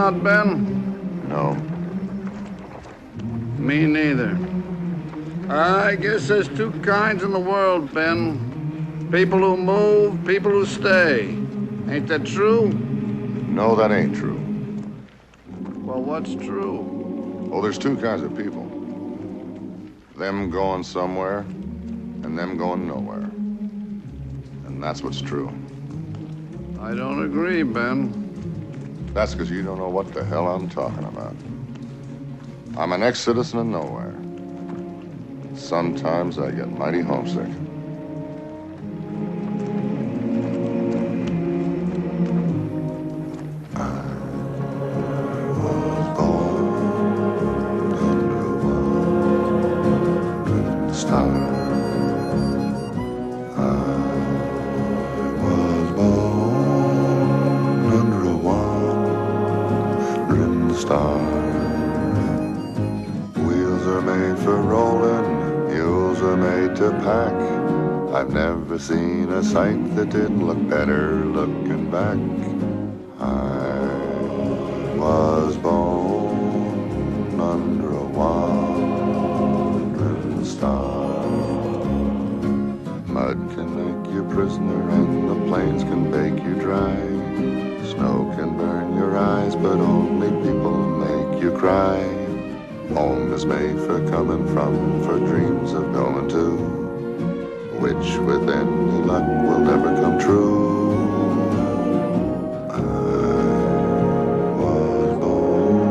out, Ben? No. Me neither. I guess there's two kinds in the world, Ben. People who move, people who stay. Ain't that true? No, that ain't true. Well, what's true? Oh, there's two kinds of people. Them going somewhere, and them going nowhere. And that's what's true. I don't agree, Ben. That's because you don't know what the hell I'm talking about. I'm an ex-citizen of nowhere. Sometimes I get mighty homesick. Seen a sight that didn't look better looking back. I was born under a wandering star. Mud can make you prisoner and the plains can bake you dry. Snow can burn your eyes, but only people make you cry. Home is made for coming from, for dreams of going to, which with any luck will never come true. I was born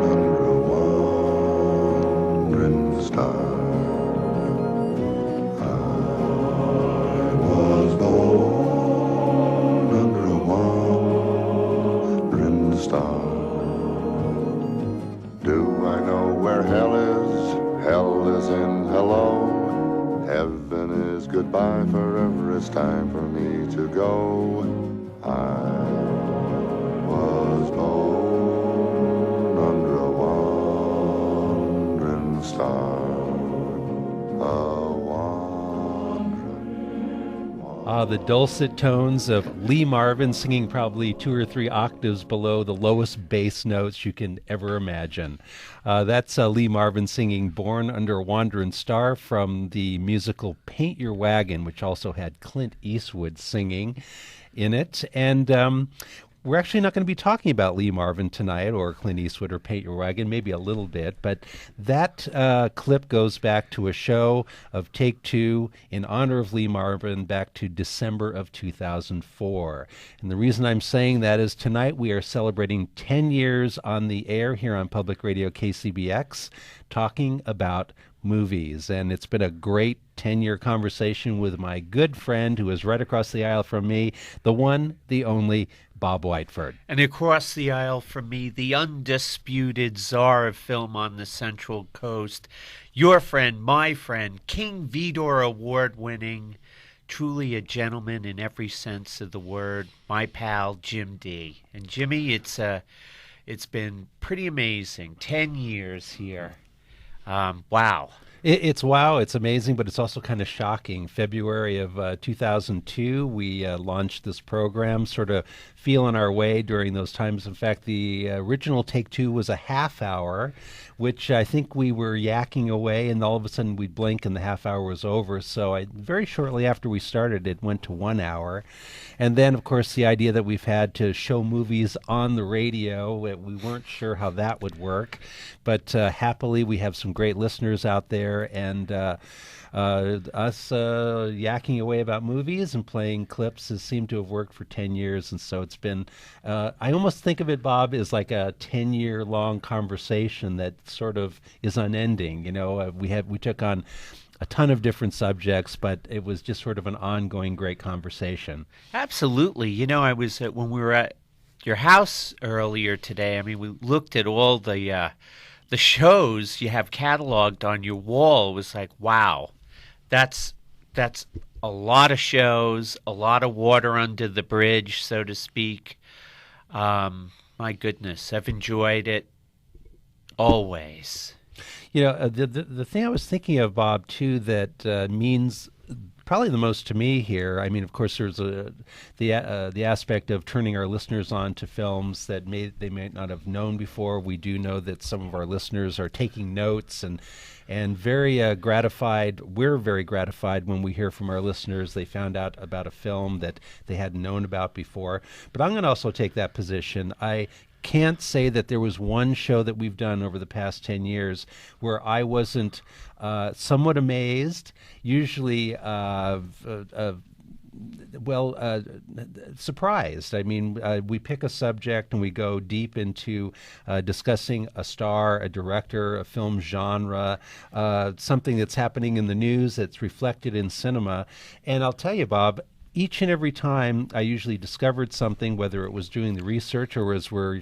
under a wandering star. I was born under a wandering star. Do I know where hell is? Hell is in hello. Heaven is goodbye, forever it's time for me to go. I was born under a wandering star. The dulcet tones of Lee Marvin singing probably 2 or 3 octaves below the lowest bass notes you can ever imagine. That's Lee Marvin singing Born Under a Wandering Star from the musical Paint Your Wagon, which also had Clint Eastwood singing in it. And we're actually not going to be talking about Lee Marvin tonight or Clint Eastwood or Paint Your Wagon, maybe a little bit, but that clip goes back to a show of Take Two in honor of Lee Marvin back to December of 2004. And the reason I'm saying that is tonight we are celebrating 10 years on the air here on Public Radio KCBX, talking about movies. And it's been a great 10-year conversation with my good friend who is right across the aisle from me, the one, the only, Bob Whiteford. And across the aisle from me, the undisputed czar of film on the Central Coast, your friend, my friend, King Vidor Award-winning, truly a gentleman in every sense of the word, my pal, Jim Dee. And Jimmy, it's been pretty amazing. 10 years here. Wow. It's wow, it's amazing, but it's also kind of shocking. February of 2002, we launched this program, sort of feeling our way during those times. In fact, the original Take Two was a half hour, which I think we were yakking away, and all of a sudden we'd blink and the half hour was over. So very shortly after we started, it went to 1 hour. And then, of course, the idea that we've had to show movies on the radio, we weren't sure how that would work. But happily, we have some great listeners out there, and us yakking away about movies and playing clips has seemed to have worked for 10 years. And so it's been, I almost think of it, Bob, as like a 10-year-long conversation that sort of is unending. You know, we took on a ton of different subjects, but it was just sort of an ongoing great conversation. Absolutely. You know, I was when we were at your house earlier today, I mean, we looked at all the shows you have cataloged on your wall. It was like, wow, that's a lot of shows, a lot of water under the bridge, so to speak. My goodness, I've enjoyed it always. You know, the thing I was thinking of, Bob, too, that means probably the most to me here. I mean, of course, there's the aspect of turning our listeners on to films that they may not have known before. We do know that some of our listeners are taking notes and very gratified. We're very gratified when we hear from our listeners they found out about a film that they hadn't known about before. But I'm going to also take that position. I can't say that there was one show that we've done over the past 10 years where I wasn't somewhat amazed, usually surprised. I mean, we pick a subject and we go deep into discussing a star, a director, a film genre, something that's happening in the news that's reflected in cinema. And I'll tell you, Bob, each and every time I usually discovered something, whether it was doing the research or as we're,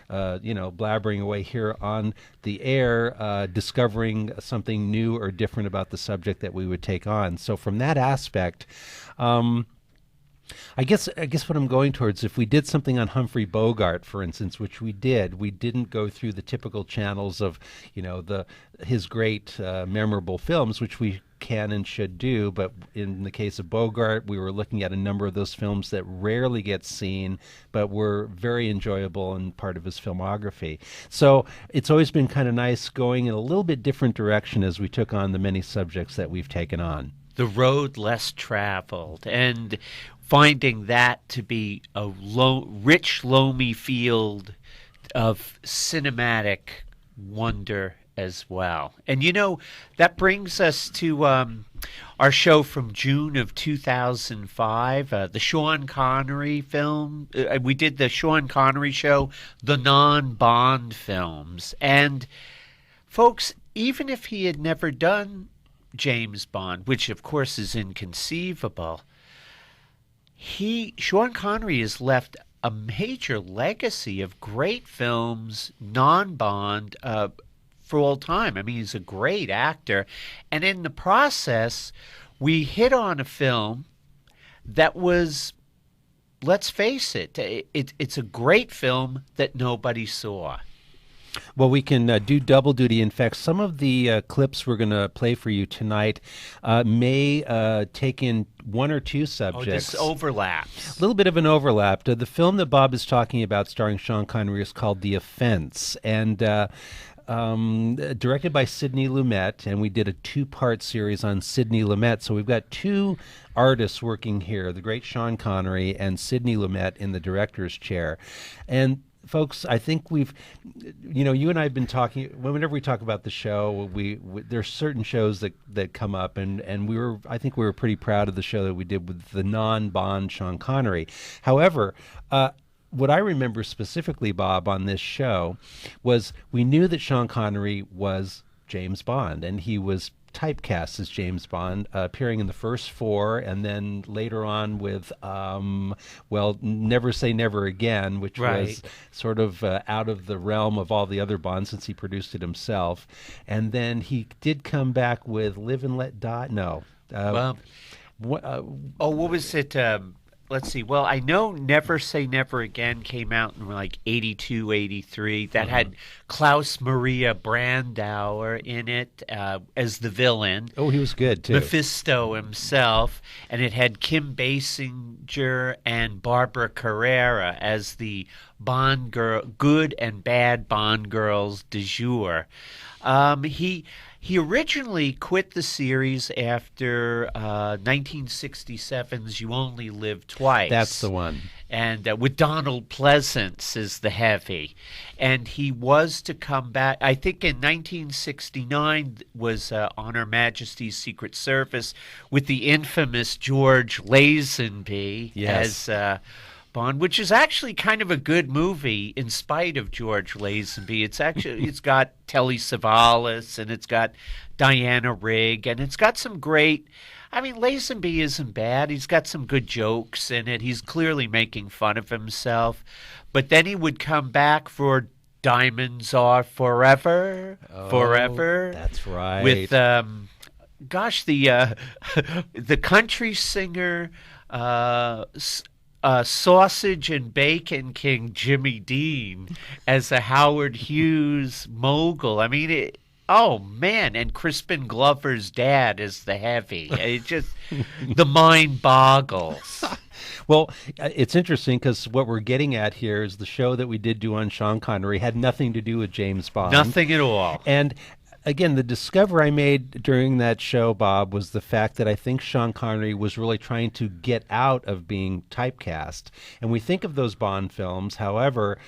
blabbering away here on the air, discovering something new or different about the subject that we would take on. So from that aspect, I guess what I'm going towards, if we did something on Humphrey Bogart, for instance, which we didn't go through the typical channels of, his great memorable films, which we can and should do. But in the case of Bogart, we were looking at a number of those films that rarely get seen, but were very enjoyable and part of his filmography. So it's always been kind of nice going in a little bit different direction as we took on the many subjects that we've taken on. The road less traveled, and finding that to be a rich, loamy field of cinematic wonder as well. And that brings us to our show from June of 2005, the Sean Connery film. We did the Sean Connery show, the non-Bond films. And folks, even if he had never done James Bond, which of course is inconceivable, Sean Connery has left a major legacy of great films, non-Bond, for all time. I mean, he's a great actor. And in the process, we hit on a film that was, let's face it, it's a great film that nobody saw. Well, we can do double duty. In fact, some of the clips we're going to play for you tonight may take in one or two subjects. This overlaps. A little bit of an overlap. The film that Bob is talking about starring Sean Connery is called The Offense, and directed by Sidney Lumet, and we did a two-part series on Sidney Lumet. So we've got two artists working here, the great Sean Connery and Sidney Lumet in the director's chair. And folks, I think we've, you and I have been talking, whenever we talk about the show, there's certain shows that come up, and I think we were pretty proud of the show that we did with the non-Bond Sean Connery. However, what I remember specifically, Bob, on this show was we knew that Sean Connery was James Bond, and he was typecast as James Bond, appearing in the first four, and then later on with, Never Say Never Again, which was sort of out of the realm of all the other Bonds since he produced it himself. And then he did come back with Live and Let Die. No. What was it? Let's see. Well, I know Never Say Never Again came out in like 82, 83. That had Klaus Maria Brandauer in it as the villain. Oh, he was good, too. Mephisto himself. And it had Kim Basinger and Barbara Carrera as the Bond girl, good and bad Bond girls du jour. He originally quit the series after 1967's You Only Live Twice. That's the one. And with Donald Pleasance as the heavy. And he was to come back, I think in 1969 was on Her Majesty's Secret Service with the infamous George Lazenby as Bond, which is actually kind of a good movie in spite of George Lazenby. It's got Telly Savalas and it's got Diana Rigg and it's got some great. I mean, Lazenby isn't bad. He's got some good jokes in it. He's clearly making fun of himself, but then he would come back for Diamonds Are Forever. That's right. With the country singer. Sausage and Bacon King Jimmy Dean as a Howard Hughes mogul. I mean, Oh man, and Crispin Glover's dad is the heavy. It just the mind boggles. Well, it's interesting because what we're getting at here is the show that we did do on Sean Connery had nothing to do with James Bond. Nothing at all. And again, the discovery I made during that show, Bob, was the fact that I think Sean Connery was really trying to get out of being typecast. And we think of those Bond films, however,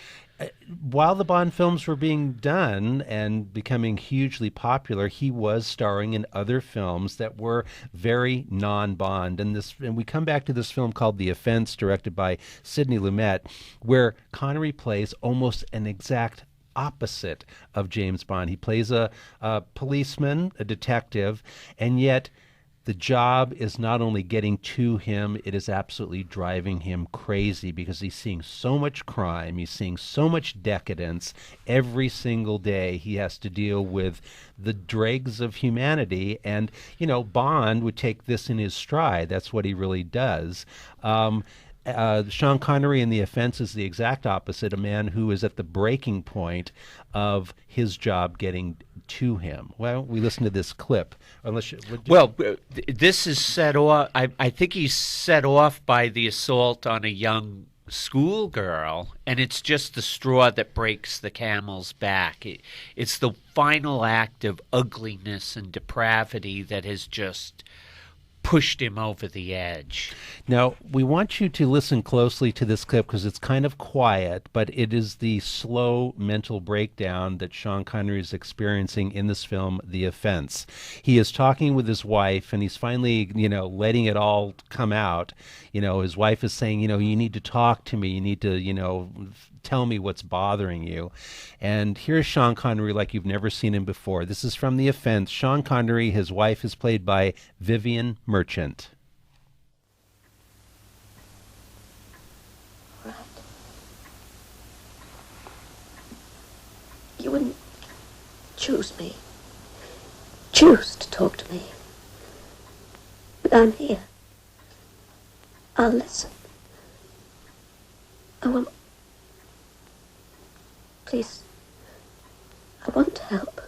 while the Bond films were being done and becoming hugely popular, he was starring in other films that were very non-Bond. And we come back to this film called The Offense, directed by Sidney Lumet, where Connery plays almost an exact opposite of James Bond. He plays a policeman, a detective, and yet the job is not only getting to him, it is absolutely driving him crazy because he's seeing so much crime, he's seeing so much decadence. Every single day he has to deal with the dregs of humanity, and, Bond would take this in his stride. That's what he really does. Sean Connery in The Offense is the exact opposite, a man who is at the breaking point of his job getting to him. Well, we listen to this clip. This is set off. I think he's set off by the assault on a young schoolgirl, and it's just the straw that breaks the camel's back. It's the final act of ugliness and depravity that has just pushed him over the edge. Now, we want you to listen closely to this clip because it's kind of quiet, but it is the slow mental breakdown that Sean Connery is experiencing in this film, The Offense. He is talking with his wife, and he's finally, letting it all come out. His wife is saying, you need to talk to me. You need to, tell me what's bothering you. And here's Sean Connery like you've never seen him before. This is from The Offense. Sean Connery, his wife is played by Vivian Merchant. Right. You wouldn't choose to talk to me. But I'm here. I'll listen. Please, I want to help.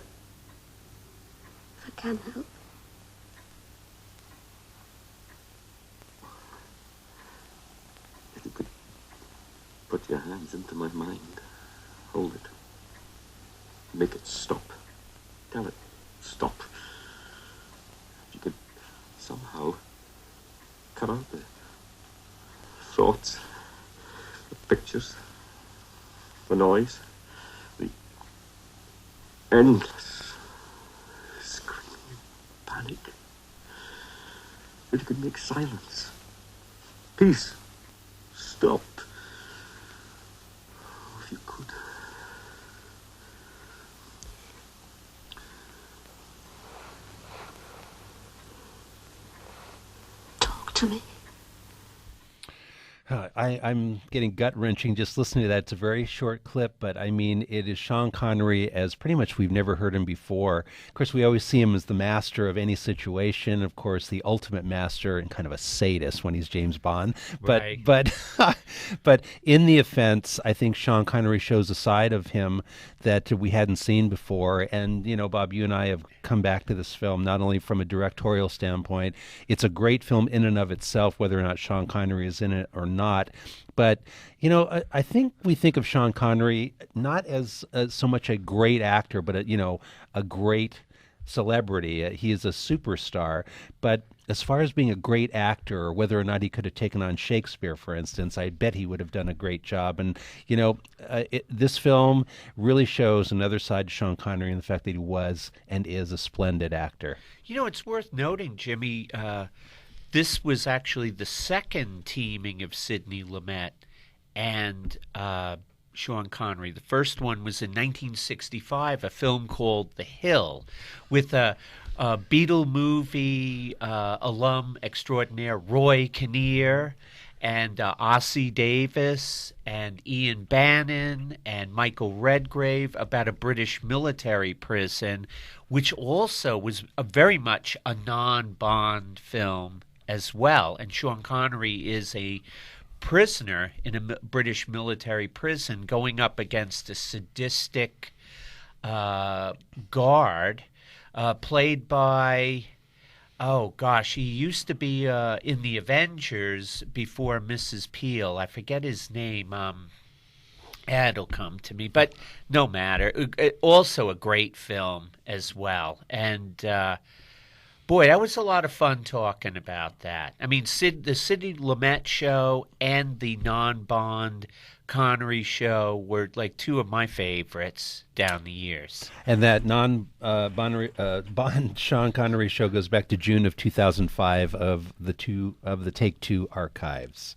If I can help. If you could put your hands into my mind, hold it, make it stop, tell it, stop. If you could somehow cut out the thoughts, the pictures, the noise, the endless screaming panic. If you could make silence, peace, stop. If you could. Talk to me. I'm getting gut-wrenching just listening to that. It's a very short clip, but I mean, it is Sean Connery as pretty much we've never heard him before. Of course, we always see him as the master of any situation, of course, the ultimate master and kind of a sadist when he's James Bond. Right. But in The Offense, I think Sean Connery shows a side of him that we hadn't seen before. And, Bob, you and I have come back to this film not only from a directorial standpoint. It's a great film in and of itself, whether or not Sean Connery is in it or not. But, I think we think of Sean Connery not as so much a great actor, but, a great celebrity. He is a superstar. But as far as being a great actor, or whether or not he could have taken on Shakespeare, for instance, I bet he would have done a great job. And, this film really shows another side to Sean Connery and the fact that he was and is a splendid actor. It's worth noting, Jimmy, this was actually the second teaming of Sidney Lumet and Sean Connery. The first one was in 1965, a film called The Hill, with a Beatle movie alum extraordinaire Roy Kinnear and Ossie Davis and Ian Bannon and Michael Redgrave about a British military prison, which also was very much a non-Bond film as well. And Sean Connery is a prisoner in a British military prison going up against a sadistic guard, played by, oh gosh, he used to be in the Avengers before Mrs. Peel. I forget his name. It'll come to me, but no matter. Also a great film as well. And boy, that was a lot of fun talking about that. I mean, the Sidney Lumet show and the non-Bond Connery show were like two of my favorites down the years. And that Bond Sean Connery show goes back to June of 2005 of the Take Two archives.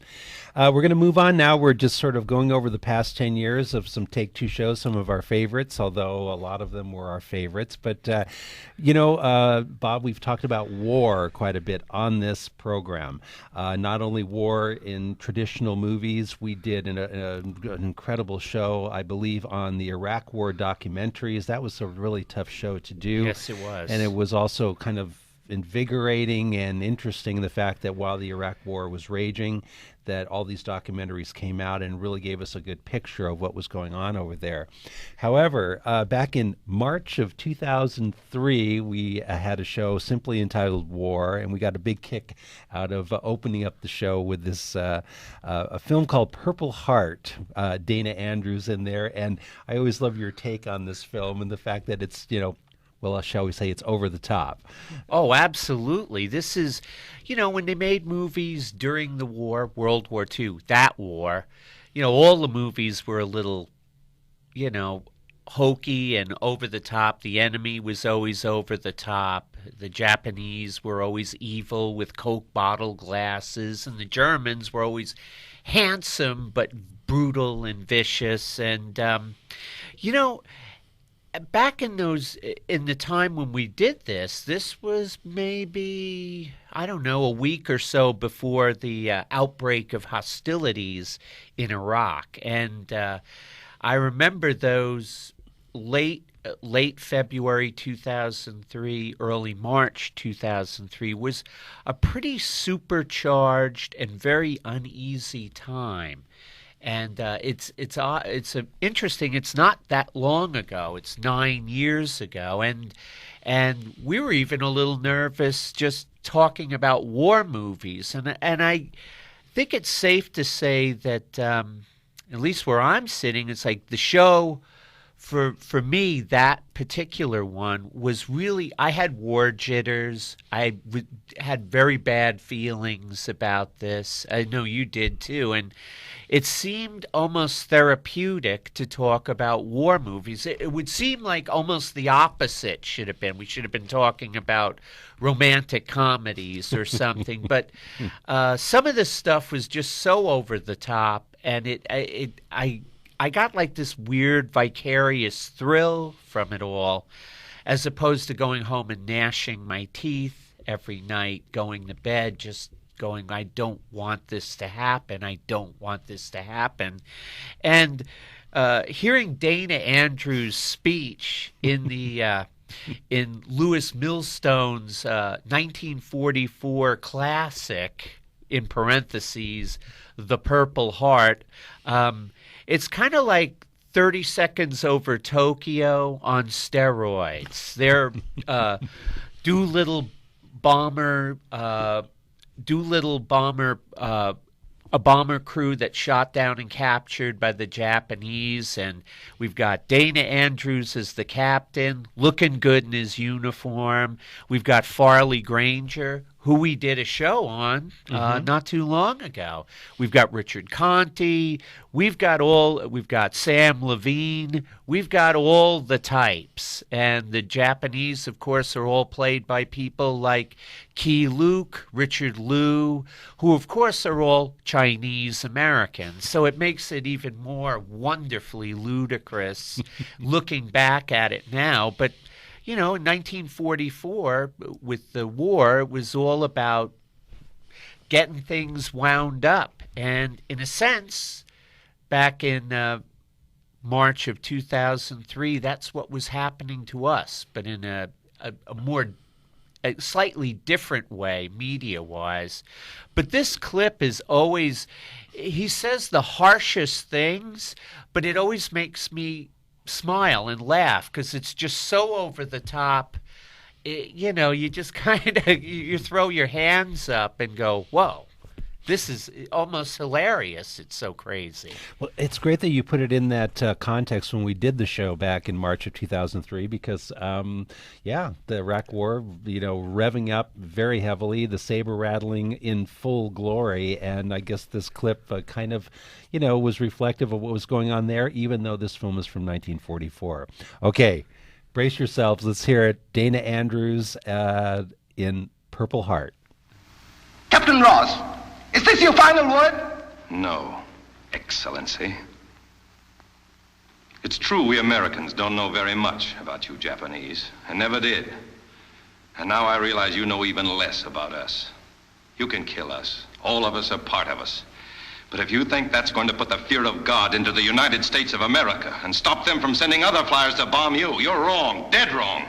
We're going to move on now. We're just sort of going over the past 10 years of some Take Two shows, some of our favorites, although a lot of them were our favorites. But, Bob, we've talked about war quite a bit on this program. Not only war in traditional movies, we did an incredible show, I believe, on the Iraq War documentaries. That was a really tough show to do. Yes, it was. And it was also kind of invigorating and interesting, the fact that while the Iraq War was raging, that all these documentaries came out and really gave us a good picture of what was going on over there. However, back in March of 2003, we had a show simply entitled War, and we got a big kick out of opening up the show with this a film called Purple Heart, Dana Andrews in there. And I always love your take on this film and the fact that it's, well, shall we say, it's over the top. Oh, absolutely. This is, when they made movies during the war, World War II, that war, all the movies were a little, hokey and over the top. The enemy was always over the top. The Japanese were always evil with Coke bottle glasses, and the Germans were always handsome but brutal and vicious. And, back in the time when we did this was maybe, I don't know, a week or so before the outbreak of hostilities in Iraq. And I remember those late February 2003, early March 2003 was a pretty supercharged and very uneasy time. And it's interesting. It's not that long ago. It's 9 years ago, and we were even a little nervous just talking about war movies. And I think it's safe to say that at least where I'm sitting, it's like the show for me, that particular one was really, I had war jitters. I had very bad feelings about this. I know you did too. And it seemed almost therapeutic to talk about war movies. It would seem like almost the opposite should have been. We should have been talking about romantic comedies or something. But some of this stuff was just so over the top, and I got like this weird vicarious thrill from it all, as opposed to going home and gnashing my teeth every night, going to bed, just going, I don't want this to happen. I don't want this to happen. And hearing Dana Andrews' speech in the in Lewis Millstone's 1944 classic, in parentheses, The Purple Heart, it's kind of like 30 Seconds Over Tokyo on steroids. They're Doolittle bomber, a bomber crew that shot down and captured by the Japanese, and we've got Dana Andrews as the captain, looking good in his uniform. We've got Farley Granger, who we did a show on not too long ago. We've got Richard Conte. We've got Sam Levine. We've got all the types. And the Japanese, of course, are all played by people like Key Luke, Richard Liu, who, of course, are all Chinese Americans. So it makes it even more wonderfully ludicrous looking back at it now. But in 1944, with the war, it was all about getting things wound up. And in a sense, back in March of 2003, that's what was happening to us, but in a slightly different way, media-wise. But this clip is always, he says the harshest things, but it always makes me smile and laugh because it's just so over the top. You just kind of you throw your hands up and go, "Whoa, this is almost hilarious. It's so crazy." Well, it's great that you put it in that context when we did the show back in March of 2003 because, the Iraq War, revving up very heavily, the saber rattling in full glory. And I guess this clip kind of, was reflective of what was going on there, even though this film is from 1944. Okay, brace yourselves. Let's hear it. Dana Andrews in Purple Heart. Captain Ross, is this your final word? No, Excellency. It's true we Americans don't know very much about you Japanese, and never did. And now I realize you know even less about us. You can kill us. All of us are part of us. But if you think that's going to put the fear of God into the United States of America and stop them from sending other flyers to bomb you, you're wrong, dead wrong.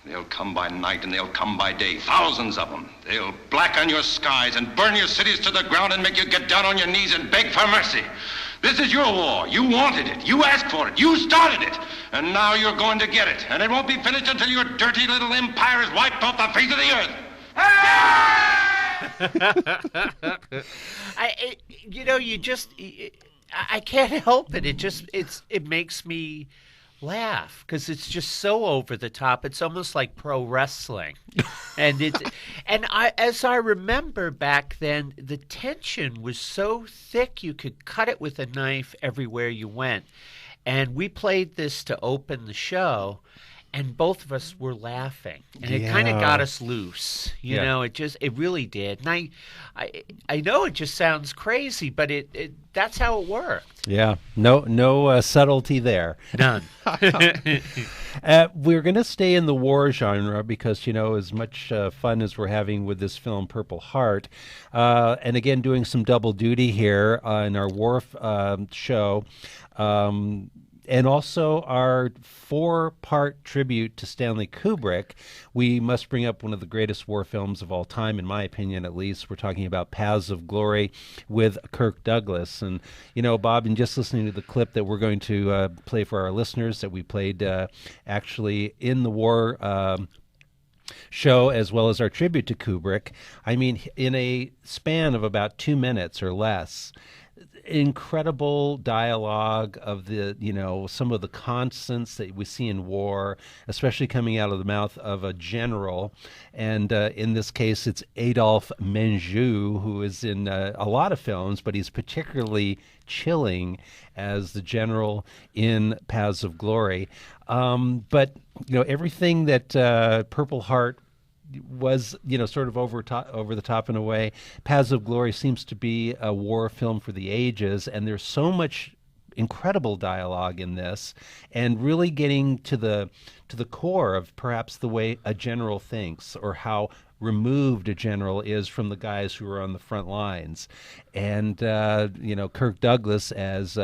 They'll come by night and they'll come by day, thousands of them. They'll blacken your skies and burn your cities to the ground and make you get down on your knees and beg for mercy. This is your war. You wanted it. You asked for it. You started it. And now you're going to get it. And it won't be finished until your dirty little empire is wiped off the face of the earth. I can't help it. It makes me laugh because it's just so over the top. It's almost like pro wrestling, as I remember back then, the tension was so thick you could cut it with a knife everywhere you went. And we played this to open the show, and both of us were laughing, and it kind of got us loose. It really did. And I know it just sounds crazy, but that's how it worked. Yeah, no subtlety there. None. We're going to stay in the war genre because, as much fun as we're having with this film, Purple Heart, and again, doing some double duty here in our war show, and also our 4-part tribute to Stanley Kubrick, we must bring up one of the greatest war films of all time, in my opinion at least. We're talking about Paths of Glory with Kirk Douglas. And, Bob, in just listening to the clip that we're going to play for our listeners that we played actually in the war show, as well as our tribute to Kubrick, I mean, in a span of about 2 minutes or less, incredible dialogue of the, some of the constants that we see in war, especially coming out of the mouth of a general. And in this case, it's Adolphe Menjou, who is in a lot of films, but he's particularly chilling as the general in Paths of Glory. But, everything that Purple Heart was, sort of over the top in a way. Paths of Glory seems to be a war film for the ages, and there's so much incredible dialogue in this, and really getting to the core of perhaps the way a general thinks, or how removed a general is from the guys who are on the front lines. And Kirk Douglas as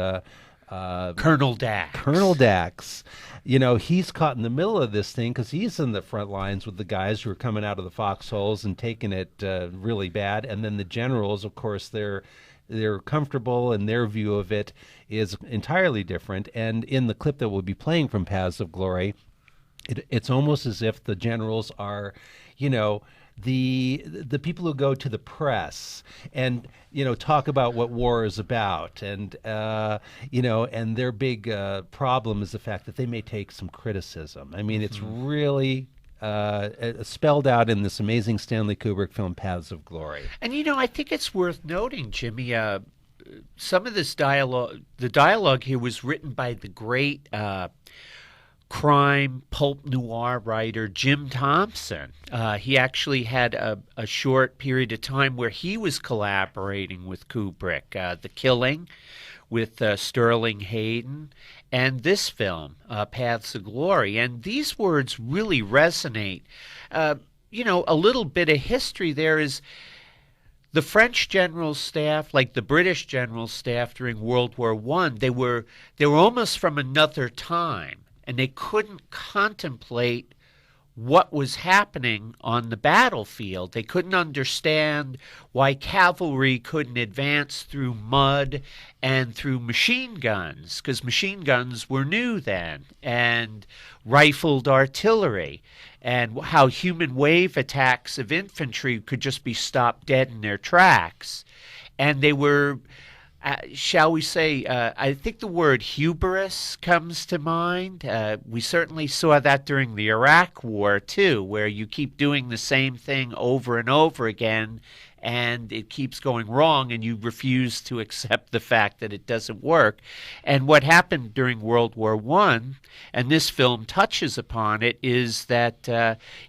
Colonel Dax. Colonel Dax. He's caught in the middle of this thing because he's in the front lines with the guys who are coming out of the foxholes and taking it really bad. And then the generals, of course, they're comfortable, and their view of it is entirely different. And in the clip that we'll be playing from Paths of Glory, it's almost as if the generals are, the people who go to the press and talk about what war is about, and and their big problem is the fact that they may take some criticism. I mean, it's really spelled out in this amazing Stanley Kubrick film, Paths of Glory. And I think it's worth noting, Jimmy, some of this dialogue, the dialogue here was written by the great crime pulp noir writer Jim Thompson. He actually had a short period of time where he was collaborating with Kubrick, The Killing with Sterling Hayden, and this film, Paths of Glory. And these words really resonate. A little bit of history there is the French general staff, like the British general staff during World War I, they were almost from another time. And they couldn't contemplate what was happening on the battlefield. They couldn't understand why cavalry couldn't advance through mud and through machine guns, because machine guns were new then, and rifled artillery, and how human wave attacks of infantry could just be stopped dead in their tracks. And they were, shall we say, I think the word hubris comes to mind. We certainly saw that during the Iraq War, too, where you keep doing the same thing over and over again, and it keeps going wrong, and you refuse to accept the fact that it doesn't work. And what happened during World War I, and this film touches upon it, is that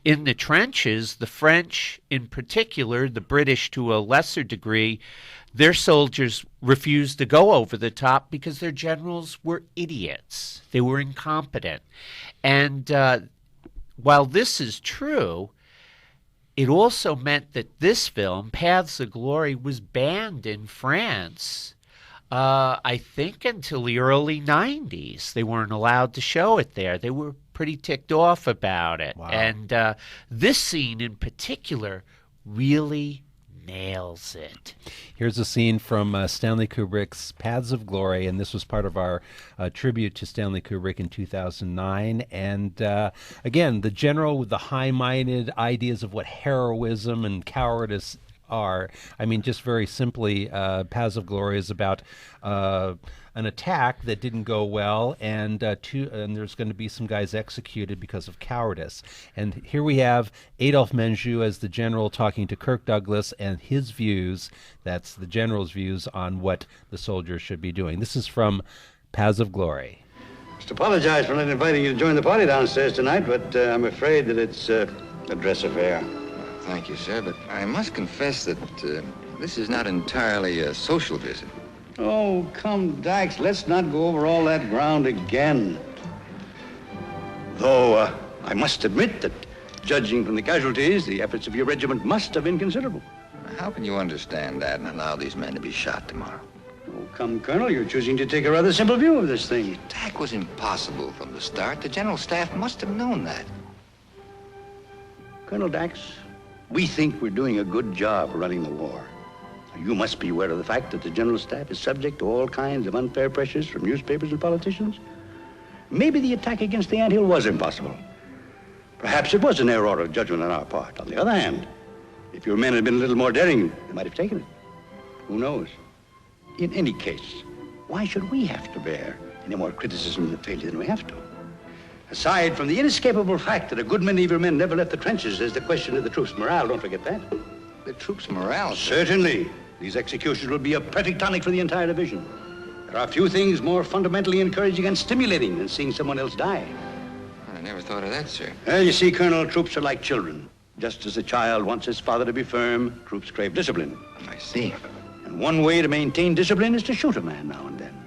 in the trenches, the French in particular, the British to a lesser degree, their soldiers refused to go over the top because their generals were idiots. They were incompetent. And while this is true, it also meant that this film, Paths of Glory, was banned in France, I think until the early 90s. They weren't allowed to show it there. They were pretty ticked off about it. Wow. And this scene in particular really nails it. Here's a scene from Stanley Kubrick's Paths of Glory, and this was part of our tribute to Stanley Kubrick in 2009. And again, the general with the high-minded ideas of what heroism and cowardice are. I mean, just very simply, Paths of Glory is about an attack that didn't go well, and there's going to be some guys executed because of cowardice. And here we have Adolphe Menjou as the general talking to Kirk Douglas and his views, that's the general's views on what the soldiers should be doing. This is from Paths of Glory. Just apologize for not inviting you to join the party downstairs tonight, but I'm afraid that it's a dress affair. Thank you, sir, but I must confess that this is not entirely a social visit. Oh, come, Dax, let's not go over all that ground again. Though I must admit that, judging from the casualties, the efforts of your regiment must have been considerable. How can you understand that and allow these men to be shot tomorrow? Oh, come, Colonel, you're choosing to take a rather simple view of this thing. The attack was impossible from the start. The general staff must have known that. Colonel Dax, we think we're doing a good job running the war. You must be aware of the fact that the general staff is subject to all kinds of unfair pressures from newspapers and politicians. Maybe the attack against the anthill was impossible. Perhaps it was an error of judgment on our part. On the other hand, if your men had been a little more daring, they might have taken it. Who knows? In any case, why should we have to bear any more criticism of the failure than we have to? Aside from the inescapable fact that a good many of your men never left the trenches, there's the question of the troops' morale. Don't forget that. The troops' morale, sir. Certainly. These executions will be a perfect tonic for the entire division. There are few things more fundamentally encouraging and stimulating than seeing someone else die. I never thought of that, sir. Well, you see, Colonel, troops are like children. Just as a child wants his father to be firm, troops crave discipline. I see. And one way to maintain discipline is to shoot a man now and then.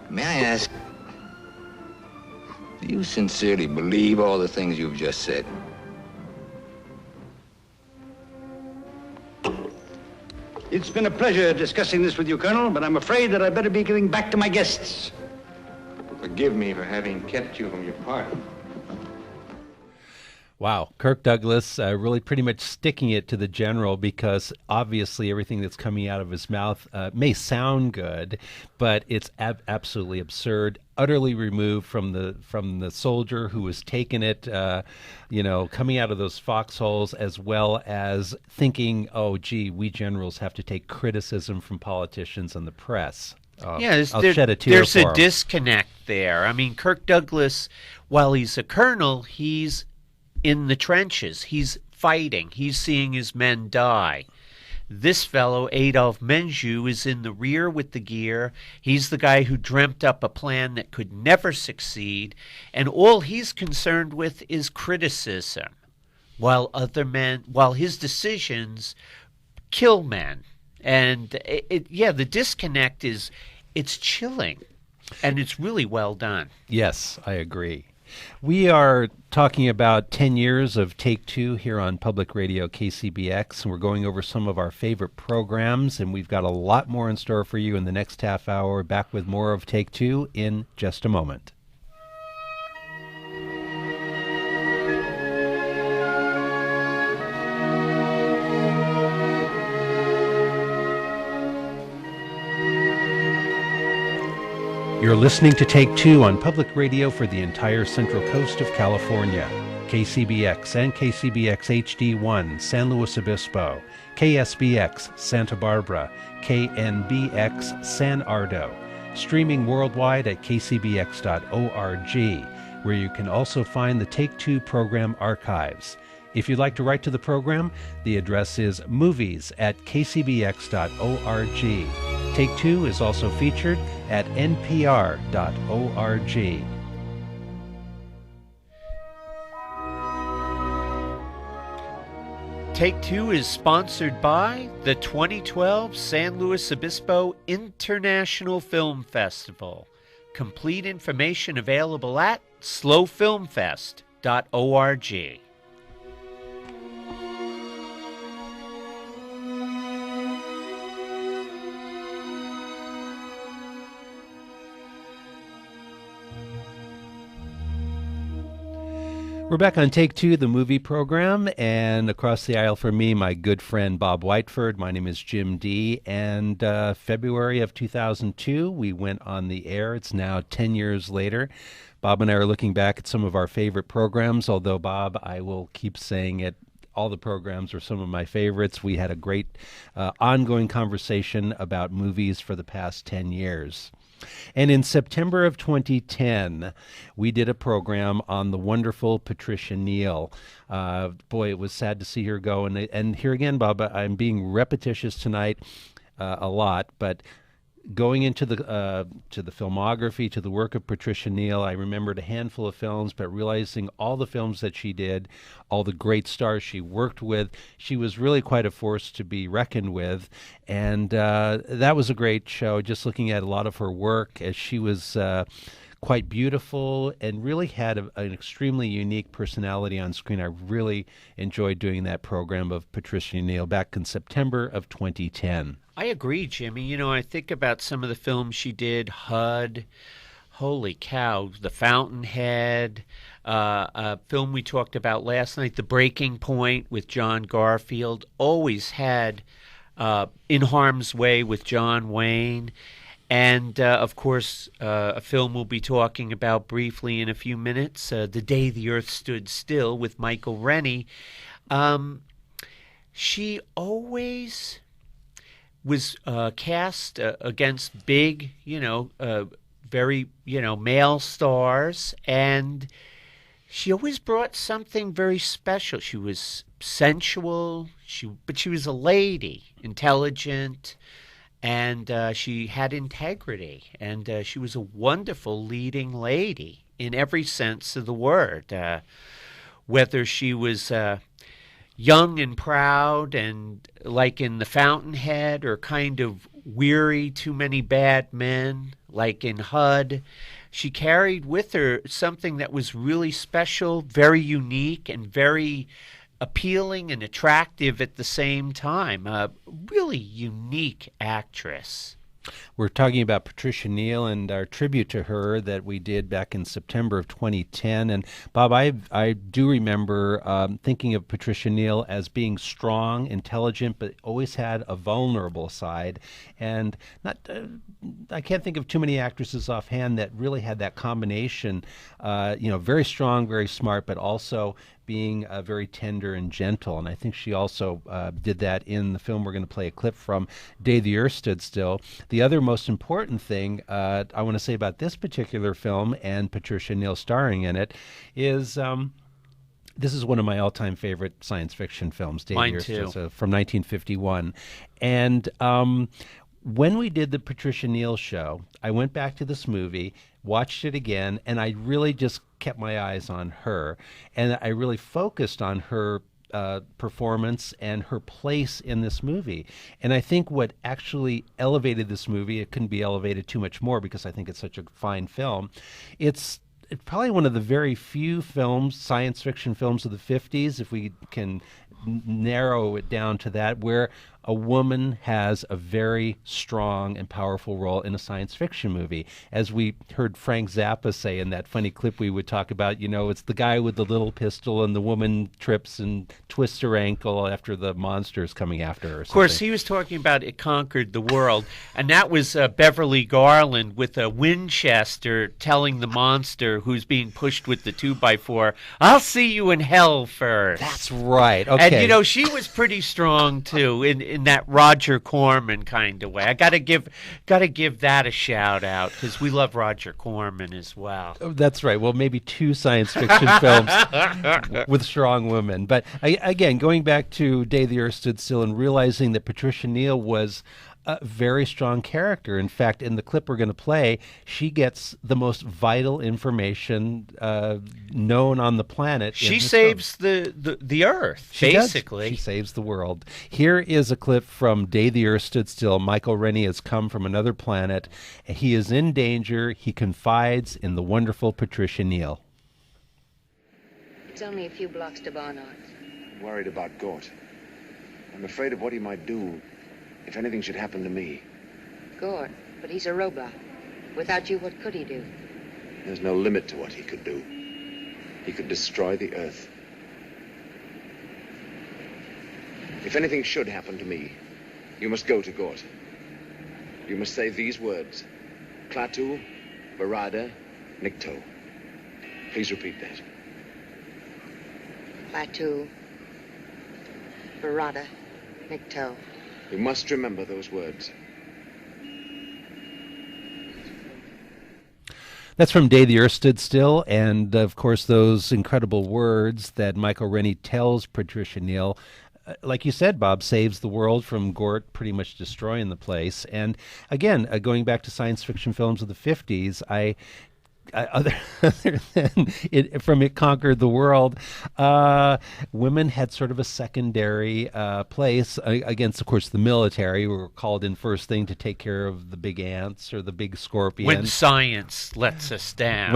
May I ask, do you sincerely believe all the things you've just said? It's been a pleasure discussing this with you, Colonel, but I'm afraid that I'd better be getting back to my guests. Forgive me for having kept you from your party. Wow, Kirk Douglas really pretty much sticking it to the general, because obviously everything that's coming out of his mouth may sound good, but it's absolutely absurd, utterly removed from the soldier who was taking it, coming out of those foxholes, as well as thinking, oh, gee, we generals have to take criticism from politicians and the press. I'll shed a tear there's for a him. disconnect there. I mean, Kirk Douglas, while he's a colonel, he's in the trenches. He's fighting. He's seeing his men die. This fellow, Adolphe Menjou, is in the rear with the gear. He's the guy who dreamt up a plan that could never succeed, and all he's concerned with is criticism, while his decisions kill men. And the disconnect it's chilling, and it's really well done. Yes, I agree. We are talking about 10 years of Take Two here on Public Radio KCBX, and we're going over some of our favorite programs, and we've got a lot more in store for you in the next half hour. Back with more of Take Two in just a moment. You're listening to Take Two on public radio for the entire Central Coast of California. KCBX and KCBX HD1, San Luis Obispo, KSBX, Santa Barbara, KNBX, San Ardo. Streaming worldwide at kcbx.org, where you can also find the Take Two program archives. If you'd like to write to the program, the address is movies@kcbx.org. Take Two is also featured at npr.org. Take Two is sponsored by the 2012 San Luis Obispo International Film Festival. Complete information available at slowfilmfest.org. We're back on Take Two, the movie program, and across the aisle from me, my good friend Bob Whiteford. My name is Jim Dee, and February of 2002, we went on the air. It's now 10 years later. Bob and I are looking back at some of our favorite programs, although, Bob, I will keep saying it, all the programs are some of my favorites. We had a great ongoing conversation about movies for the past 10 years. And in September of 2010, we did a program on the wonderful Patricia Neal. Boy, it was sad to see her go. And here again, Bob, I'm being repetitious tonight a lot, but going into the filmography, to the work of Patricia Neal, I remembered a handful of films, but realizing all the films that she did, all the great stars she worked with, she was really quite a force to be reckoned with. And that was a great show, just looking at a lot of her work, as she was quite beautiful and really had an extremely unique personality on screen. I really enjoyed doing that program of Patricia Neal back in September of 2010. I agree, Jimmy. You know, I think about some of the films she did, HUD, holy cow, The Fountainhead, a film we talked about last night, The Breaking Point with John Garfield, always had In Harm's Way with John Wayne, and, of course, a film we'll be talking about briefly in a few minutes, The Day the Earth Stood Still with Michael Rennie. She always was cast against big, very, male stars, and she always brought something very special. She was sensual, but she was a lady, intelligent, and she had integrity, and she was a wonderful leading lady in every sense of the word. Whether she was young and proud and like in The Fountainhead, or kind of weary, too many bad men like in HUD, she carried with her something that was really special, very unique, and very appealing and attractive at the same time. A really unique actress. We're talking about Patricia Neal and our tribute to her that we did back in September of 2010. And Bob, I do remember thinking of Patricia Neal as being strong, intelligent, but always had a vulnerable side. And I can't think of too many actresses offhand that really had that combination. Very strong, very smart, but also being very tender and gentle. And I think she also did that in the film we're going to play a clip from, Day the Earth Stood Still. The other most important thing I want to say about this particular film and Patricia Neal starring in it is this is one of my all-time favorite science fiction films, Day the Earth Stood Still, from 1951. And when we did the Patricia Neal show, I went back to this movie, watched it again, and I really just kept my eyes on her. And I really focused on her performance and her place in this movie. And I think what actually elevated this movie, it couldn't be elevated too much more because I think it's such a fine film, it's probably one of the very few films, science fiction films of the 50s, if we can narrow it down to that, where a woman has a very strong and powerful role in a science fiction movie. As we heard Frank Zappa say in that funny clip we would talk about, it's the guy with the little pistol and the woman trips and twists her ankle after the monster's coming after her. Of course, he was talking about It Conquered the World, and that was Beverly Garland with a Winchester telling the monster who's being pushed with the 2x4, "I'll see you in hell first." That's right. Okay. And she was pretty strong too in that Roger Corman kind of way. I gotta give that a shout out because we love Roger Corman as well. Oh, that's right. Well, maybe 2 science fiction films with strong women. But again, going back to Day the Earth Stood Still and realizing that Patricia Neal was a very strong character. In fact, in the clip we're going to play, she gets the most vital information known on the planet. She saves the Earth, basically. She saves the world. Here is a clip from Day the Earth Stood Still. Michael Rennie has come from another planet. He is in danger. He confides in the wonderful Patricia Neal. It's only a few blocks to Barnard. I'm worried about Gort. I'm afraid of what he might do if anything should happen to me. Gort, but he's a robot. Without you, what could he do? There's no limit to what he could do. He could destroy the Earth. If anything should happen to me, you must go to Gort. You must say these words: Klaatu, Barada, Nikto. Please repeat that. Klaatu, Barada, Nikto. You must remember those words. That's from Day the Earth Stood Still, and of course those incredible words that Michael Rennie tells Patricia Neal, like you said, Bob, saves the world from Gort pretty much destroying the place. And again, going back to science fiction films of the 50s, other than from It Conquered the World, women had sort of a secondary place against, of course, the military, who were called in first thing to take care of the big ants or the big scorpions. When science lets us down.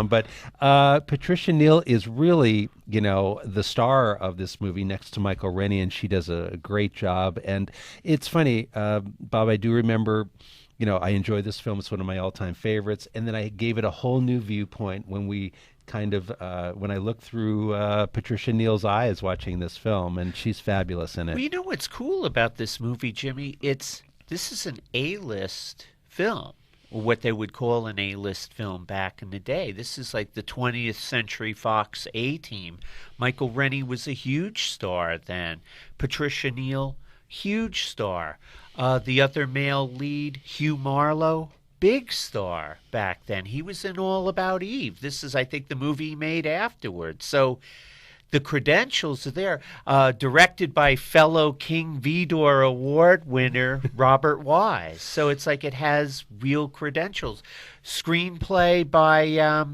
But Patricia Neal is really, the star of this movie next to Michael Rennie, and she does a great job. And it's funny, Bob, I do remember, I enjoy this film. It's one of my all-time favorites. And then I gave it a whole new viewpoint when we when I looked through Patricia Neal's eyes watching this film, and she's fabulous in it. Well, you know what's cool about this movie, Jimmy? This is an A-list film, or what they would call an A-list film back in the day. This is like the 20th Century Fox A-team. Michael Rennie was a huge star then. Patricia Neal, huge star. The other male lead, Hugh Marlowe, big star back then. He was in All About Eve. This is, I think, the movie he made afterwards. So the credentials are there. Directed by fellow King Vidor Award winner Robert Wise. So it's like it has real credentials. Screenplay by...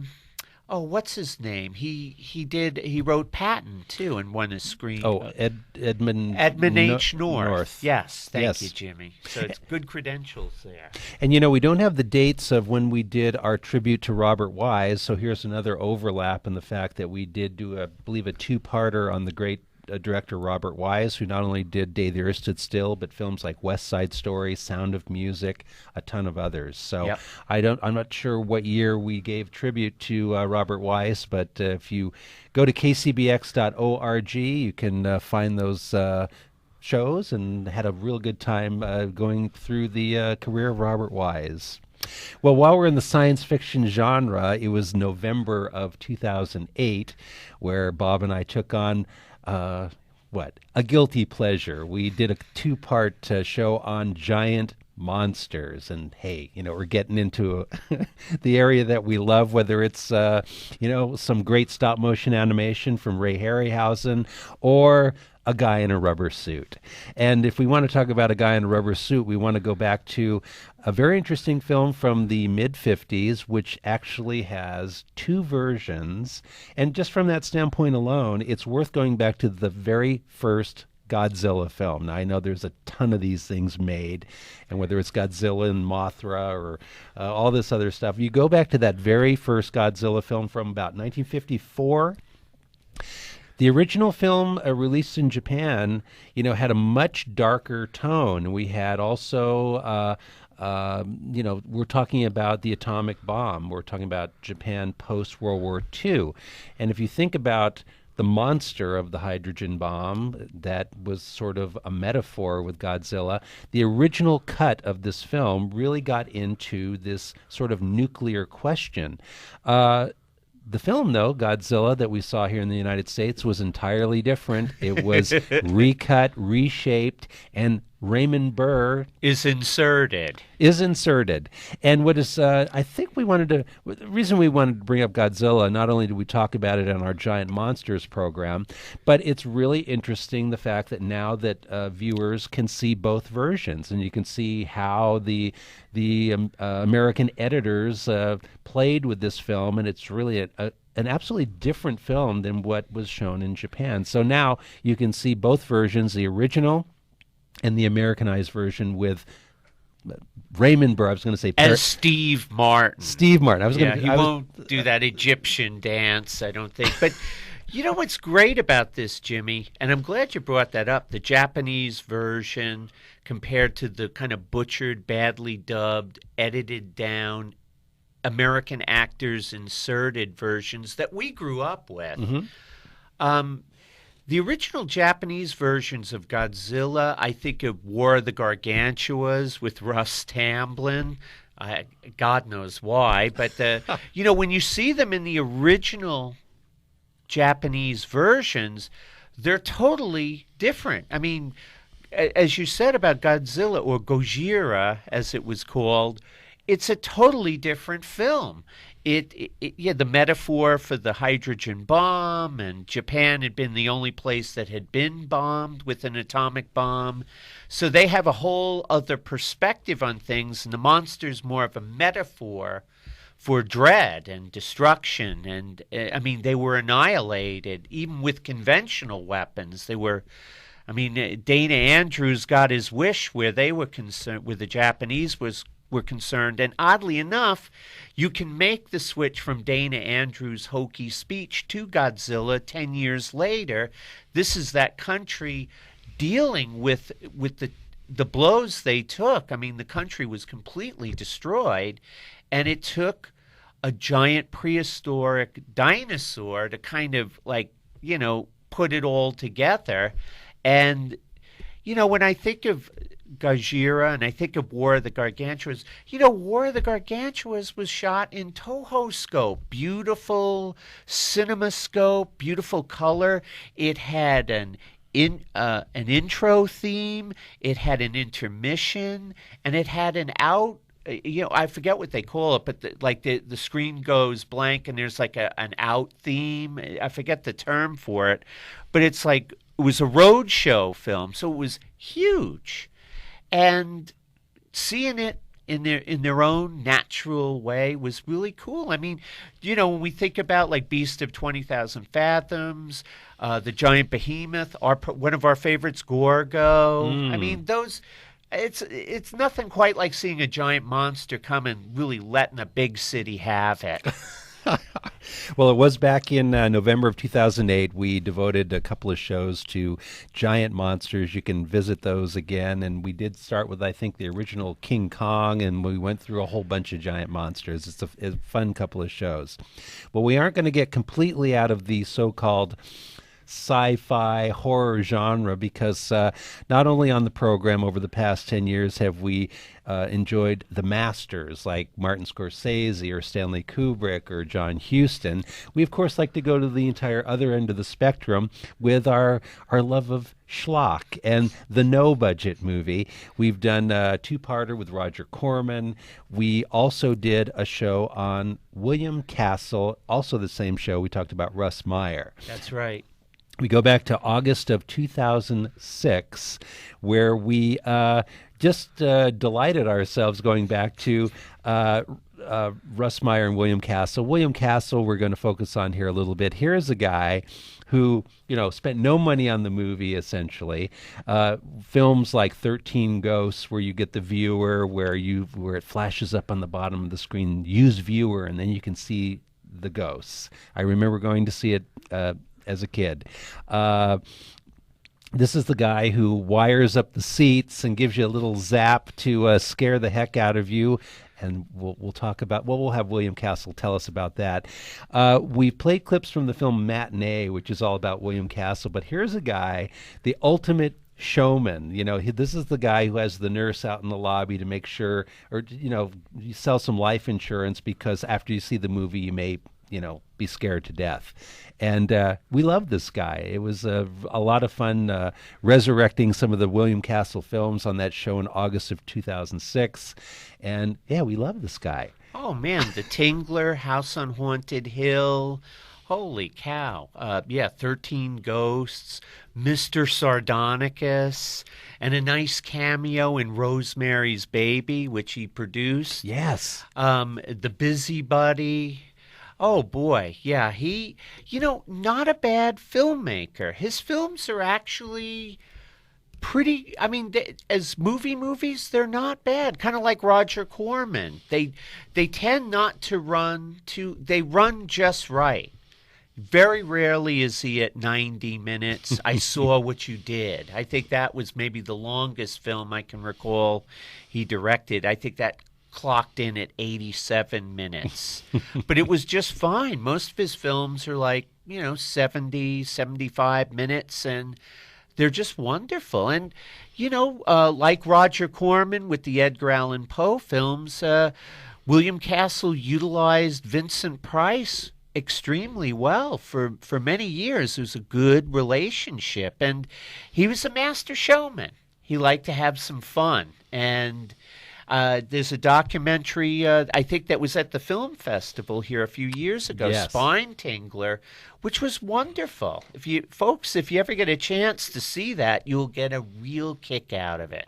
what's his name? He wrote Patton too and won a screen. Edmund H. North. Yes, thank you, Jimmy. So it's good credentials there. And we don't have the dates of when we did our tribute to Robert Wise, so here's another overlap in the fact that we did do I believe a 2-parter on the great director Robert Wise, who not only did Day the Earth Stood Still, but films like West Side Story, Sound of Music, a ton of others. So I'm not sure what year we gave tribute to Robert Wise, but if you go to kcbx.org, you can find those shows, and had a real good time going through the career of Robert Wise. Well, while we're in the science fiction genre, it was November of 2008 where Bob and I took on a guilty pleasure. We did a 2-part show on giant monsters, and hey, we're getting into the area that we love, whether it's some great stop motion animation from Ray Harryhausen or a guy in a rubber suit. And if we want to talk about a guy in a rubber suit, we want to go back to a very interesting film from the mid-50s, which actually has 2 versions. And just from that standpoint alone, it's worth going back to the very first Godzilla film. Now, I know there's a ton of these things made, and whether it's Godzilla and Mothra or all this other stuff, you go back to that very first Godzilla film from about 1954. The original film released in Japan, had a much darker tone. We had also, we're talking about the atomic bomb. We're talking about Japan post-World War II. And if you think about the monster of the hydrogen bomb, that was sort of a metaphor with Godzilla. The original cut of this film really got into this sort of nuclear question. The film, though, Godzilla, that we saw here in the United States was entirely different. It was recut, reshaped, and Raymond Burr is inserted. And what is, I think the reason we wanted to bring up Godzilla, not only did we talk about it on our Giant Monsters program, but it's really interesting the fact that now that viewers can see both versions, and you can see how the American editors played with this film, and it's really an absolutely different film than what was shown in Japan. So now you can see both versions, the original and the Americanized version with Raymond Burr. I was going to say as Steve Martin. Steve Martin. He won't do that Egyptian dance, I don't think. But you know what's great about this, Jimmy, and I'm glad you brought that up, the Japanese version compared to the kind of butchered, badly dubbed, edited down, American actors inserted versions that we grew up with. Mm-hmm. The original Japanese versions of Godzilla, I think of War of the Gargantuas with Russ Tamblyn. God knows why. But, when you see them in the original Japanese versions, they're totally different. I mean, as you said about Godzilla, or Gojira, as it was called, it's a totally different film. The metaphor for the hydrogen bomb, and Japan had been the only place that had been bombed with an atomic bomb. So they have a whole other perspective on things, and the monster's more of a metaphor for dread and destruction. And, they were annihilated, even with conventional weapons. Dana Andrews got his wish where they were concerned, where the Japanese were concerned. And oddly enough, you can make the switch from Dana Andrews' hokey speech to Godzilla 10 years later. This is that country dealing with the blows they took. The country was completely destroyed, and it took a giant prehistoric dinosaur to kind of put it all together. And, when I think of Gojira and I think of War of the Gargantuas, War of the Gargantuas was shot in Toho scope, beautiful cinema scope, beautiful color. It had an intro theme, it had an intermission, and it had an out. I forget what they call it, but the screen goes blank and there's an out theme. I forget the term for it, but it was a road show film, so it was huge. And seeing it in their own natural way was really cool. When we think about Beast of 20,000 Fathoms, the giant behemoth, one of our favorites, Gorgo. It's nothing quite like seeing a giant monster come and really letting a big city have it. Well, it was back in November of 2008. We devoted a couple of shows to giant monsters. You can visit those again. And we did start with, I think, the original King Kong, and we went through a whole bunch of giant monsters. It's a fun couple of shows. Well, we aren't going to get completely out of the so-called sci-fi horror genre, because not only on the program over the past 10 years have we enjoyed the masters like Martin Scorsese or Stanley Kubrick or John Huston. We, of course, like to go to the entire other end of the spectrum with our love of schlock and the no-budget movie. We've done a two-parter with Roger Corman. We also did a show on William Castle, also the same show. We talked about Russ Meyer. That's right. We go back to August of 2006, where we just delighted ourselves going back to Russ Meyer and William Castle. William Castle we're going to focus on here a little bit. Here's a guy who, spent no money on the movie, essentially. Films like 13 Ghosts, where you get the viewer, where it flashes up on the bottom of the screen, use viewer, and then you can see the ghosts. I remember going to see it as a kid. This is the guy who wires up the seats and gives you a little zap to scare the heck out of you. And we'll talk about, we'll have William Castle tell us about that. We've played clips from the film Matinee, which is all about William Castle. But here's a guy, the ultimate showman. This is the guy who has the nurse out in the lobby to make sure, or, you sell some life insurance because after you see the movie, you may be scared to death. And we love this guy. It was a lot of fun resurrecting some of the William Castle films on that show in August of 2006. And yeah, we love this guy. Oh man, The Tingler, House on Haunted Hill. Holy cow. 13 Ghosts, Mr. Sardonicus, and a nice cameo in Rosemary's Baby, which he produced. Yes. The Busybody. Oh, boy. Yeah, he, not a bad filmmaker. His films are actually pretty, as movies, they're not bad. Kind of like Roger Corman. They tend not to they run just right. Very rarely is he at 90 minutes. I Saw What You Did. I think that was maybe the longest film I can recall he directed. I think that clocked in at 87 minutes. But it was just fine. Most of his films are like, 70, 75 minutes, and they're just wonderful. And, like Roger Corman with the Edgar Allan Poe films, William Castle utilized Vincent Price extremely well for many years. It was a good relationship, and he was a master showman. He liked to have some fun, and there's a documentary, I think that was at the film festival here a few years ago, yes. Spine Tingler, which was wonderful. If you ever get a chance to see that, you'll get a real kick out of it.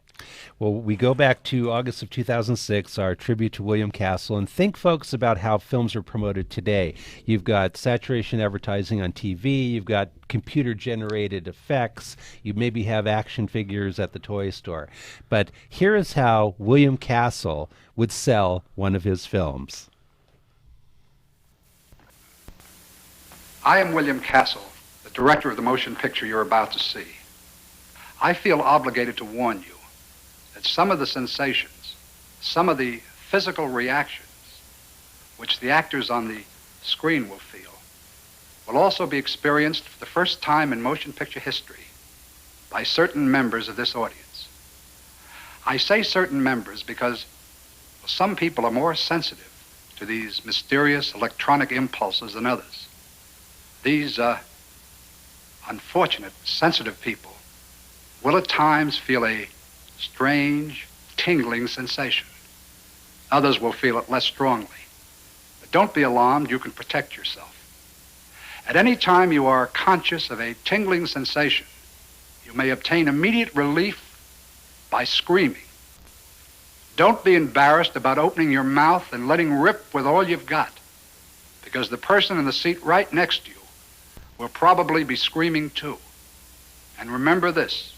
Well, we go back to August of 2006, our tribute to William Castle, and think, folks, about how films are promoted today. You've got saturation advertising on TV, you've got computer-generated effects, you maybe have action figures at the toy store. But here is how William Castle would sell one of his films. I am William Castle, the director of the motion picture you're about to see. I feel obligated to warn you that some of the sensations, some of the physical reactions which the actors on the screen will feel will also be experienced for the first time in motion picture history by certain members of this audience. I say certain members because some people are more sensitive to these mysterious electronic impulses than others. These unfortunate, sensitive people will at times feel a strange, tingling sensation. Others will feel it less strongly. But don't be alarmed, you can protect yourself. At any time you are conscious of a tingling sensation, you may obtain immediate relief by screaming. Don't be embarrassed about opening your mouth and letting rip with all you've got, because the person in the seat right next to you will probably be screaming too. And remember this,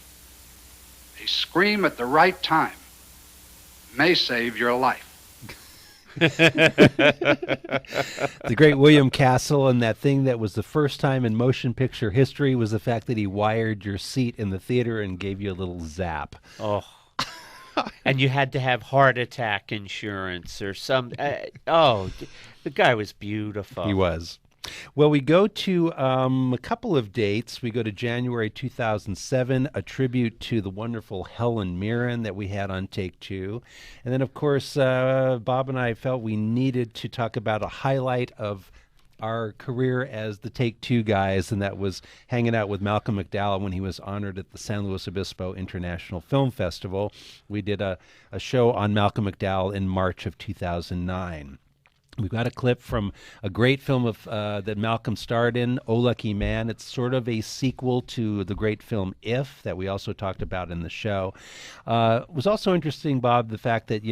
a scream at the right time may save your life. The great William Castle, and that thing that was the first time in motion picture history was the fact that he wired your seat in the theater and gave you a little zap. Oh. And you had to have heart attack insurance or some. The guy was beautiful. He was. Well, we go to a couple of dates. We go to January 2007, a tribute to the wonderful Helen Mirren that we had on Take Two. And then, of course, Bob and I felt we needed to talk about a highlight of our career as the Take Two guys, and that was hanging out with Malcolm McDowell when he was honored at the San Luis Obispo International Film Festival. We did a show on Malcolm McDowell in March of 2009. We've got a clip from a great film of that Malcolm starred in, Oh Lucky Man. It's sort of a sequel to the great film If that we also talked about in the show. It was also interesting, Bob, the fact that,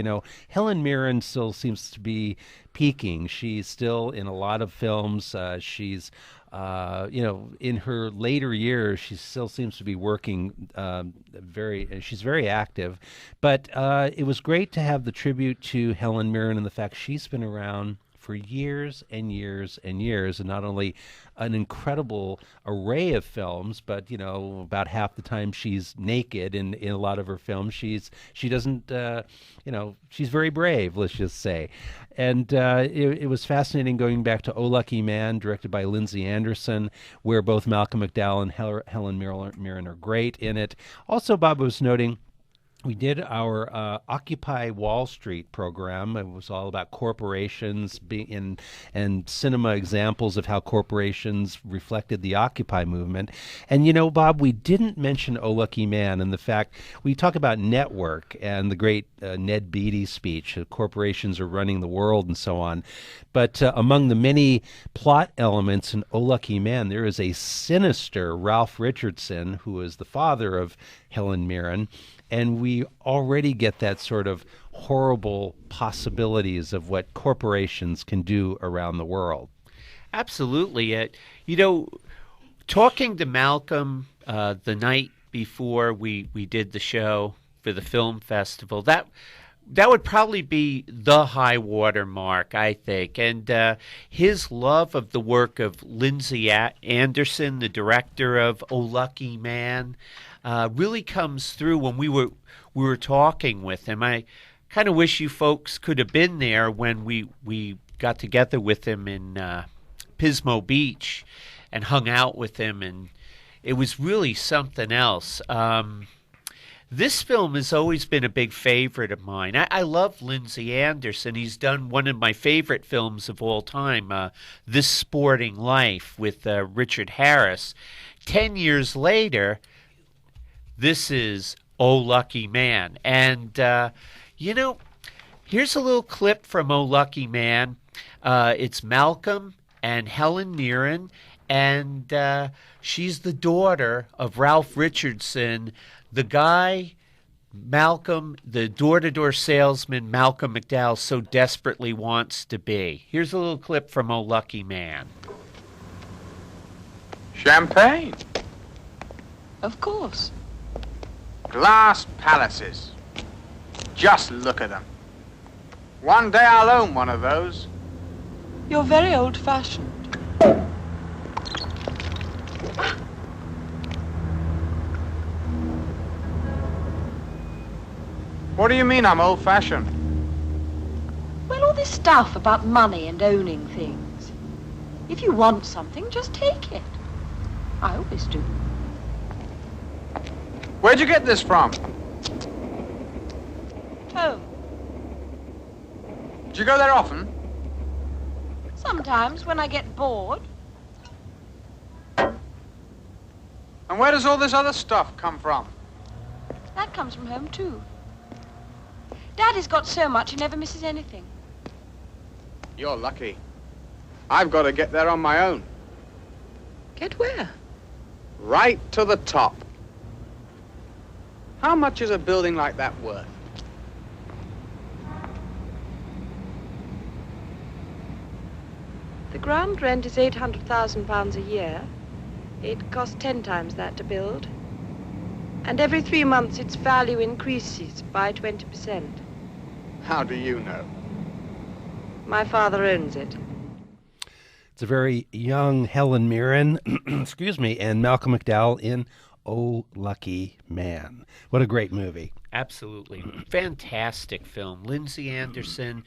Helen Mirren still seems to be peaking. She's still in a lot of films. She's in her later years, she still seems to be working she's very active. But it was great to have the tribute to Helen Mirren and the fact she's been around for years and years and years, and not only an incredible array of films, but about half the time she's naked in a lot of her films. She doesn't she's very brave, let's just say. And it was fascinating going back to Oh Lucky Man, directed by Lindsay Anderson, where both Malcolm McDowell and Helen Mirren are great in it. Also, Bob was noting, we did our Occupy Wall Street program. It was all about corporations and cinema examples of how corporations reflected the Occupy movement. And, Bob, we didn't mention Oh Lucky Man and the fact we talk about network and the great Ned Beatty speech, corporations are running the world and so on. But among the many plot elements in Oh Lucky Man, there is a sinister Ralph Richardson, who is the father of Helen Mirren. And we already get that sort of horrible possibilities of what corporations can do around the world. Absolutely. Talking to Malcolm the night before we did the show for the film festival, that would probably be the high water mark, I think. And his love of the work of Lindsay Anderson, the director of Oh Lucky Man, really comes through when we were talking with him. I kind of wish you folks could have been there when we got together with him in Pismo Beach and hung out with him, and it was really something else. This film has always been a big favorite of mine. I love Lindsay Anderson. He's done one of my favorite films of all time, This Sporting Life, with Richard Harris. 10 years later, this is Oh Lucky Man. And, here's a little clip from Oh Lucky Man. It's Malcolm and Helen Mirren, and she's the daughter of Ralph Richardson, the guy Malcolm, the door-to-door salesman Malcolm McDowell so desperately wants to be. Here's a little clip from Oh Lucky Man. Champagne? Of course. Glass palaces. Just look at them. One day I'll own one of those. You're very old-fashioned. What do you mean I'm old-fashioned? Well, all this stuff about money and owning things. If you want something, just take it. I always do. Where'd you get this from? Home. Do you go there often? Sometimes, when I get bored. And where does all this other stuff come from? That comes from home, too. Daddy's got so much he never misses anything. You're lucky. I've got to get there on my own. Get where? Right to the top. How much is a building like that worth? The ground rent is £800,000 a year. It costs 10 times that to build. And every 3 months its value increases by 20%. How do you know? My father owns it. It's a very young Helen Mirren, excuse me, and Malcolm McDowell in Oh Lucky Man. What a great movie. Absolutely. Fantastic film. Lindsay Anderson,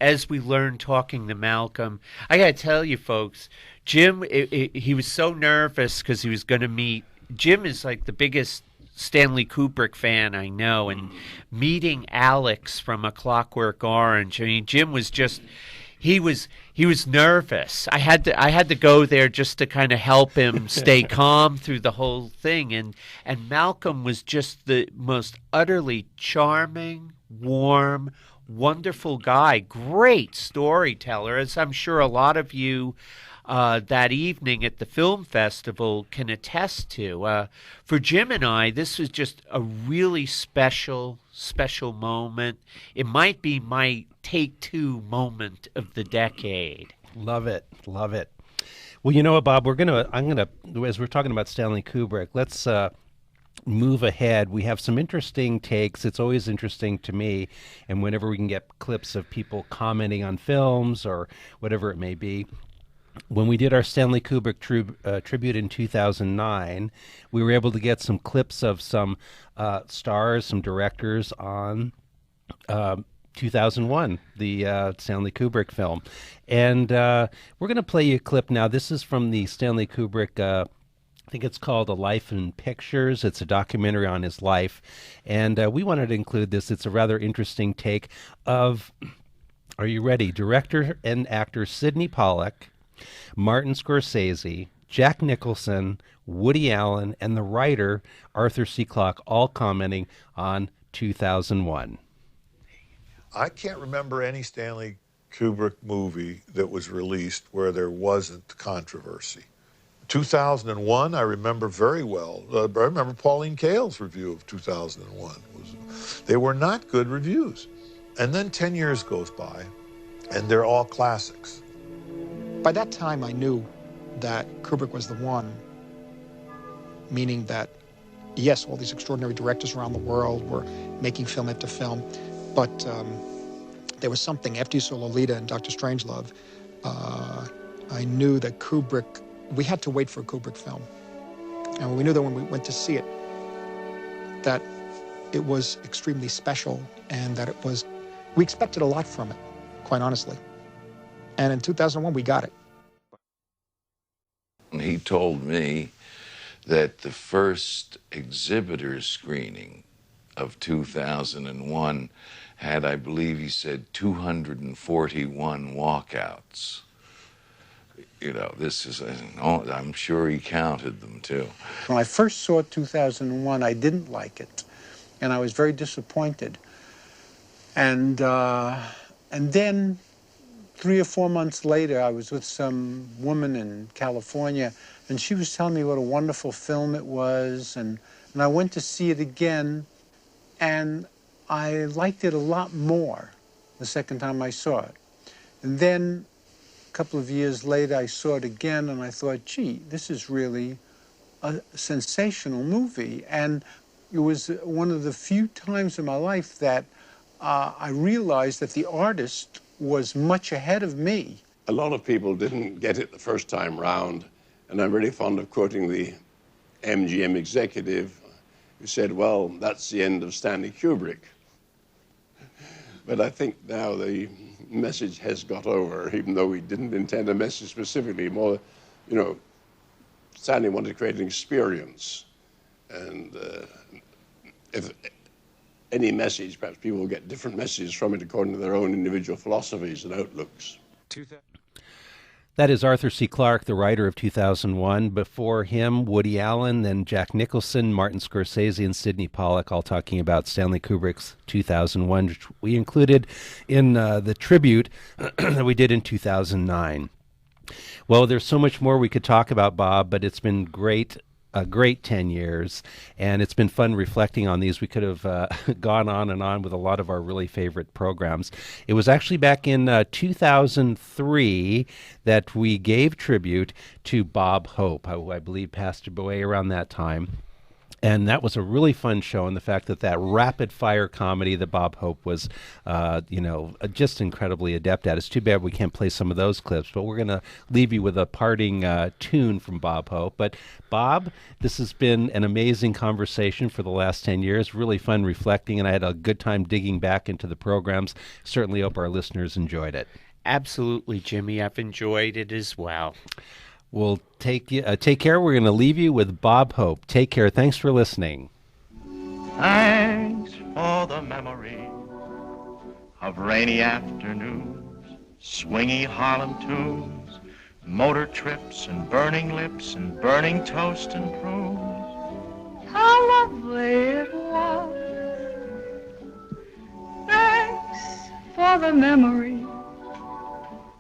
as we learned talking to Malcolm, I got to tell you folks, Jim, he was so nervous because he was going to meet, Jim is like the biggest Stanley Kubrick fan I know, and meeting Alex from A Clockwork Orange, I mean, Jim was just... He was nervous. I had to go there just to kind of help him stay calm through the whole thing. And Malcolm was just the most utterly charming, warm, wonderful guy. Great storyteller, as I'm sure a lot of you that evening at the film festival can attest to. For Jim and I, this was just a really special moment. It might be my take-two moment of the decade. Love it. Well, you know what, Bob? I'm gonna, as we're talking about Stanley Kubrick, let's move ahead, we have some interesting takes. It's always interesting to me, and whenever we can get clips of people commenting on films or whatever it may be. When we did our Stanley Kubrick tribute in 2009, we were able to get some clips of some stars, some directors on 2001, the Stanley Kubrick film. And we're going to play you a clip now. This is from the Stanley Kubrick, I think it's called A Life in Pictures. It's a documentary on his life. And we wanted to include this. It's a rather interesting take of, are you ready? Director and actor Sidney Pollack, Martin Scorsese, Jack Nicholson, Woody Allen, and the writer Arthur C. Clarke all commenting on 2001. I can't remember any Stanley Kubrick movie that was released where there wasn't controversy. 2001, I remember very well. I remember Pauline Kael's review of 2001. They were not good reviews. And then 10 years goes by, and they're all classics. By that time, I knew that Kubrick was the one, meaning that, yes, all these extraordinary directors around the world were making film after film, but there was something, after you saw Lolita and Dr. Strangelove, I knew that Kubrick, we had to wait for a Kubrick film. And we knew that when we went to see it, that it was extremely special and that it was, we expected a lot from it, quite honestly. And in 2001, we got it. He told me that the first exhibitor screening of 2001 had, I believe he said, 241 walkouts. You know, this is, I'm sure he counted them too. When I first saw 2001, I didn't like it, and I was very disappointed. And then 3 or 4 months later, I was with some woman in California, and she was telling me what a wonderful film it was, and I went to see it again, and I liked it a lot more the second time I saw it. And then a couple of years later, I saw it again, and I thought, gee, this is really a sensational movie. And it was one of the few times in my life that I realized that the artist was much ahead of me. A lot of people didn't get it the first time round, and I'm really fond of quoting the MGM executive who said, well, that's the end of Stanley Kubrick. But I think now the message has got over, even though we didn't intend a message specifically. More, you know, Stanley wanted to create an experience. And if any message, perhaps people will get different messages from it according to their own individual philosophies and outlooks. That is Arthur C. Clarke, the writer of 2001. Before him, Woody Allen, then Jack Nicholson, Martin Scorsese, and Sidney Pollack, all talking about Stanley Kubrick's 2001, which we included in the tribute that we did in 2009. Well, there's so much more we could talk about, Bob, but it's been a great 10 years, and it's been fun reflecting on these. We could have gone on and on with a lot of our really favorite programs. It was actually back in 2003 that we gave tribute to Bob Hope, who I believe passed away around that time. And that was a really fun show, and the fact that rapid-fire comedy that Bob Hope was, just incredibly adept at. It's too bad we can't play some of those clips, but we're going to leave you with a parting tune from Bob Hope. But, Bob, this has been an amazing conversation for the last 10 years. Really fun reflecting, and I had a good time digging back into the programs. Certainly hope our listeners enjoyed it. Absolutely, Jimmy. I've enjoyed it as well. We'll take care. We're going to leave you with Bob Hope. Take care. Thanks for listening. Thanks for the memory of rainy afternoons, swingy Harlem tunes, motor trips and burning lips and burning toast and prunes. How lovely it was. Thanks for the memory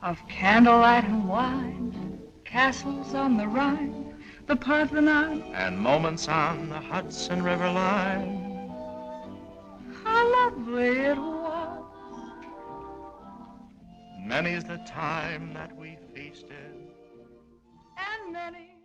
of candlelight and wine, castles on the Rhine, the Parthenon, and moments on the Hudson River line. How lovely it was. Many's the time that we feasted, and many